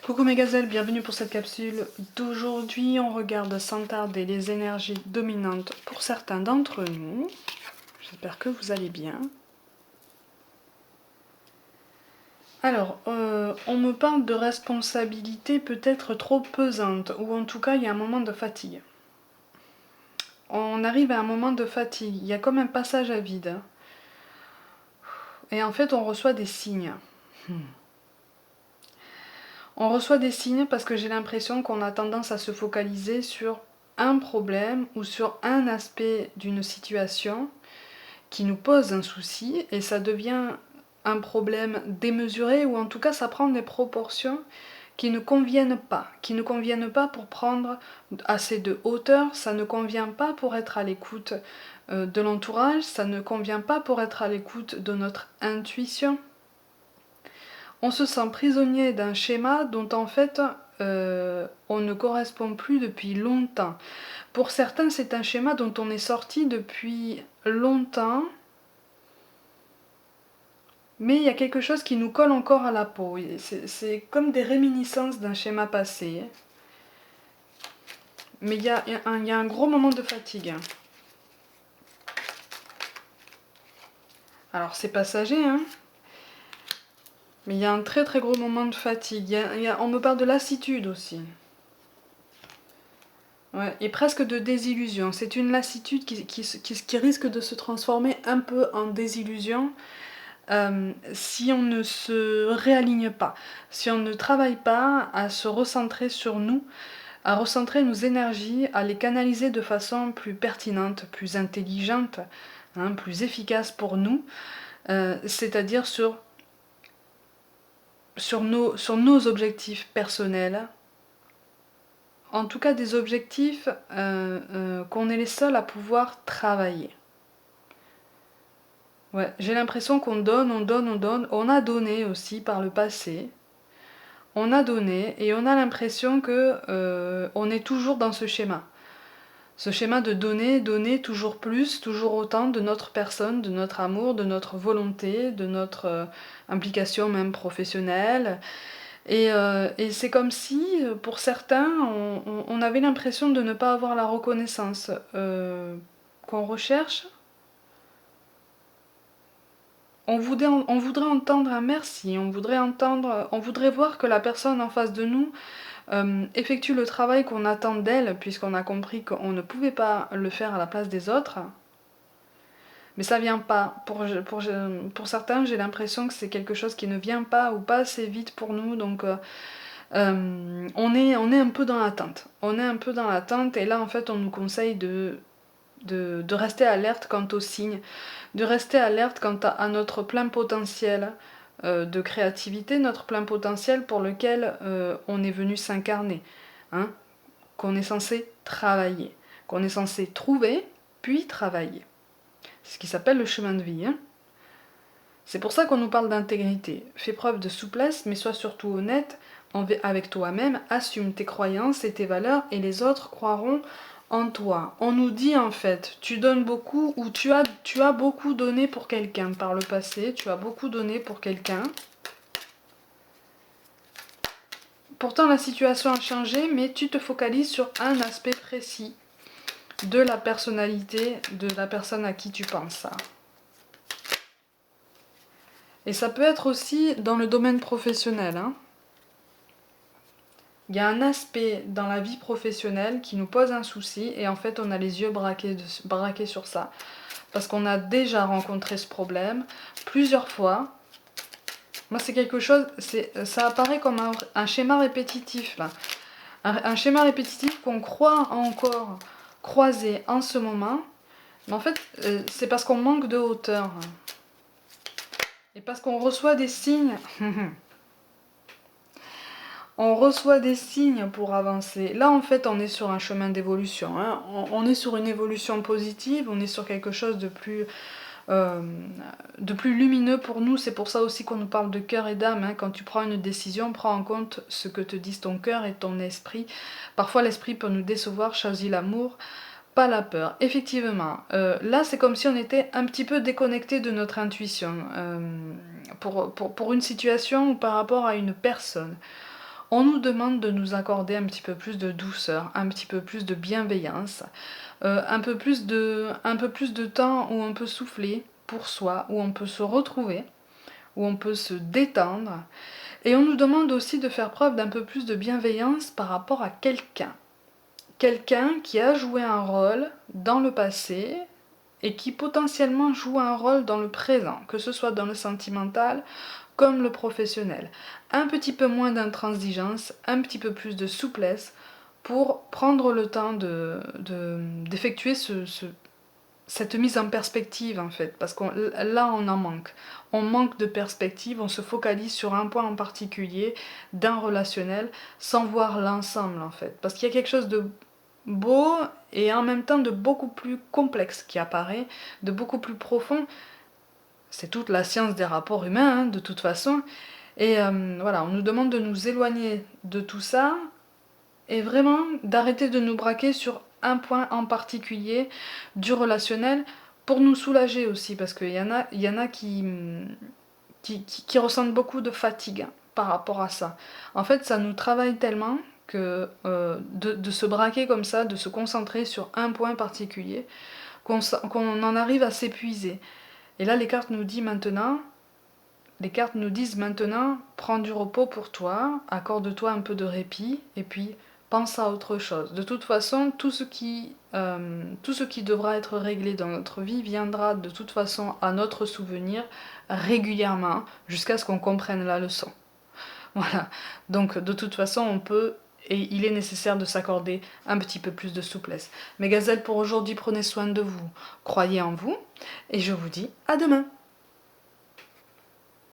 Coucou mes gazelles, bienvenue pour cette capsule d'aujourd'hui. On regarde sans tarder les énergies dominantes pour certains d'entre nous. J'espère que vous allez bien. Alors, on me parle de responsabilité peut-être trop pesante, ou en tout cas il y a un moment de fatigue. On arrive à un moment de fatigue, il y a comme un passage à vide. Et en fait on reçoit des signes. On reçoit des signes parce que j'ai l'impression qu'on a tendance à se focaliser sur un problème ou sur un aspect d'une situation qui nous pose un souci et ça devient un problème démesuré ou en tout cas ça prend des proportions qui ne conviennent pas pour prendre assez de hauteur, ça ne convient pas pour être à l'écoute de l'entourage, ça ne convient pas pour être à l'écoute de notre intuition. On se sent prisonnier d'un schéma dont en fait on ne correspond plus depuis longtemps. Pour certains, c'est un schéma dont on est sorti depuis longtemps, mais il y a quelque chose qui nous colle encore à la peau. C'est comme des réminiscences d'un schéma passé. Mais il y a un gros moment de fatigue. Alors c'est passager, hein, mais il y a un très très gros moment de fatigue. On me parle de lassitude aussi. Ouais, et presque de désillusion. C'est une lassitude qui risque de se transformer un peu en désillusion si on ne se réaligne pas, si on ne travaille pas à se recentrer sur nous, à recentrer nos énergies, à les canaliser de façon plus pertinente, plus intelligente, hein, plus efficace pour nous, c'est-à-dire sur nos objectifs personnels, en tout cas des objectifs qu'on est les seuls à pouvoir travailler. Ouais, j'ai l'impression qu'on donne, on a donné aussi par le passé, on a donné et on a l'impression que on est toujours dans ce schéma. Ce schéma de donner, donner toujours plus, toujours autant de notre personne, de notre amour, de notre volonté, de notre implication même professionnelle. Et c'est comme si, pour certains, on avait l'impression de ne pas avoir la reconnaissance qu'on recherche. On voudrait entendre un merci, on voudrait voir que la personne en face de nous effectue le travail qu'on attend d'elle, puisqu'on a compris qu'on ne pouvait pas le faire à la place des autres. Mais ça vient pas. Pour certains, j'ai l'impression que c'est quelque chose qui ne vient pas ou pas assez vite pour nous, donc on est un peu dans l'attente. On est un peu dans l'attente et là en fait on nous conseille de rester alerte quant aux signes, de rester alerte quant à notre plein potentiel de créativité, notre plein potentiel pour lequel on est venu s'incarner, hein, qu'on est censé travailler, qu'on est censé trouver, puis travailler. C'est ce qui s'appelle le chemin de vie. Hein. C'est pour ça qu'on nous parle d'intégrité. Fais preuve de souplesse, mais sois surtout honnête avec toi-même, assume tes croyances et tes valeurs et les autres croiront en toi. On nous dit en fait, tu donnes beaucoup ou tu as beaucoup donné pour quelqu'un par le passé, tu as beaucoup donné pour quelqu'un. Pourtant la situation a changé, mais tu te focalises sur un aspect précis de la personnalité de la personne à qui tu penses. Et ça peut être aussi dans le domaine professionnel. Hein. Il y a un aspect dans la vie professionnelle qui nous pose un souci et en fait on a les yeux braqués sur ça. Parce qu'on a déjà rencontré ce problème plusieurs fois. Moi c'est quelque chose, ça apparaît comme un schéma répétitif là. Un schéma répétitif qu'on croit encore croiser en ce moment. Mais en fait c'est parce qu'on manque de hauteur. Et parce qu'on reçoit des signes. On reçoit des signes pour avancer. Là, en fait, on est sur un chemin d'évolution. Hein. On est sur une évolution positive, on est sur quelque chose euh, de plus lumineux pour nous. C'est pour ça aussi qu'on nous parle de cœur et d'âme. Hein. Quand tu prends une décision, prends en compte ce que te disent ton cœur et ton esprit. Parfois, l'esprit peut nous décevoir, choisis l'amour, pas la peur. Effectivement, là, c'est comme si on était un petit peu déconnecté de notre intuition pour une situation ou par rapport à une personne. On nous demande de nous accorder un petit peu plus de douceur, un petit peu plus de bienveillance, un peu plus de temps où on peut souffler pour soi, où on peut se retrouver, où on peut se détendre. Et on nous demande aussi de faire preuve d'un peu plus de bienveillance par rapport à quelqu'un. Quelqu'un qui a joué un rôle dans le passé et qui potentiellement joue un rôle dans le présent, que ce soit dans le sentimental comme le professionnel. Un petit peu moins d'intransigeance, un petit peu plus de souplesse pour prendre le temps d'effectuer cette mise en perspective en fait, parce que là on en manque. On manque de perspective, on se focalise sur un point en particulier d'un relationnel sans voir l'ensemble en fait. Parce qu'il y a quelque chose de beau et en même temps de beaucoup plus complexe qui apparaît, de beaucoup plus profond. C'est toute la science des rapports humains hein, de toute façon. Et voilà, on nous demande de nous éloigner de tout ça et vraiment d'arrêter de nous braquer sur un point en particulier du relationnel pour nous soulager aussi, parce qu'il y en a qui ressentent beaucoup de fatigue hein, par rapport à ça. En fait, ça nous travaille tellement que de se braquer comme ça, de se concentrer sur un point particulier, qu'on en arrive à s'épuiser. Et là, les cartes nous disent maintenant, prends du repos pour toi, accorde-toi un peu de répit, et puis pense à autre chose. De toute façon, tout ce qui devra être réglé dans notre vie viendra de toute façon à notre souvenir régulièrement, jusqu'à ce qu'on comprenne la leçon. Voilà. Donc, de toute façon, on peut et il est nécessaire de s'accorder un petit peu plus de souplesse. Mes gazelles, pour aujourd'hui, prenez soin de vous, croyez en vous, et je vous dis à demain.